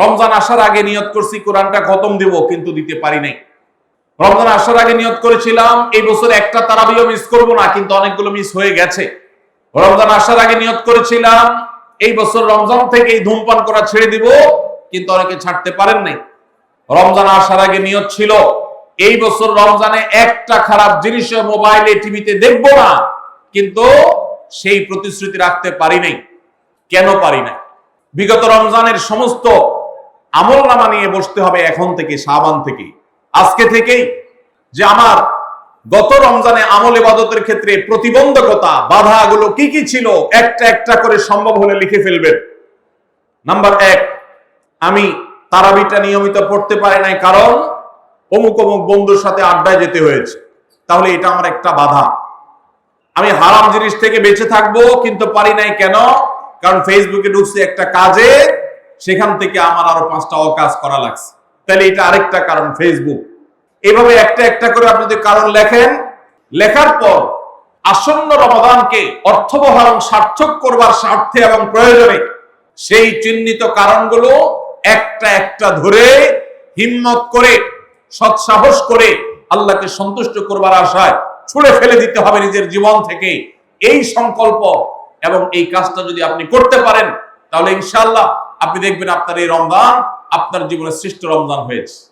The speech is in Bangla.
রমজান আসার আগে নিয়ত করছি কোরআনটা খতম দিব, কিন্তু দিতে পারি নাই। রমজান আসার আগে নিয়ত করেছিলাম এই বছর একটা তারাবিও মিস করব না, কিন্তু অনেকগুলো মিস হয়ে গেছে। রমজান আসার আগে নিয়ত করেছিলাম এই বছর রমজান থেকে এই ধূমপান করা ছেড়ে দিব, কিন্তু অনেকে ছাড়তে পারেন নাই। রমজান আসার আগে নিয়ত ছিল এই বছর রমজানে একটা খারাপ জিনিস মোবাইলে টিভিতে দেখব না, কিন্তু সেই প্রতিশ্রুতি রাখতে পারি নাই। কেন পারি নাই? বিগত রমজানের সমস্ত আমল নামা নিয়ে বসতে হবে এখন থেকে, শাবান থেকে, আজকে থেকেই, যে আমার গত রমজানে আমল ইবাদতের ক্ষেত্রে প্রতিবন্ধকতা বাধাগুলো কি কি ছিল একটা একটা করে সম্ভব হলে লিখে ফেলবেন। নাম্বার 1, আমি তারাবিটা নিয়মিত পড়তে পারি নাই কারণ অমুক অমুক বন্ধুর সাথে আড্ডায় যেতে হয়েছে, তাহলে এটা আমার একটা বাধা। আমি হারাম জিনিস থেকে বেঁচে থাকবো কিন্তু পারি নাই, কেন? কারণ ফেসবুকে ঢুকছে একটা কাজে, সেখান থেকে আমার আরো 5টা অকাজ করা লাগছে, তাহলে এটা আরেকটা কারণ, ফেসবুক। এভাবে একটা একটা করে আপনি যদি কারণ লেখেন, লেখার পর আসন্ন রমাদানকে অর্থবহ এবং সার্থক করবার স্বার্থে এবং প্রয়োজনে সেই চিহ্নিত কারণগুলো একটা একটা ধরে হিম্মত করে সৎসাহস করে আল্লাহকে সন্তুষ্ট করবার আশায় ছুঁড়ে ফেলে দিতে হবে নিজের জীবন থেকে। এই সংকল্প এবং এই কাজটা যদি আপনি করতে পারেন, তাহলে ইনশাআল্লাহ আপনি দেখবেন আপনার এই রমজান আপনার জীবনের শ্রেষ্ঠ রমজান হয়েছে।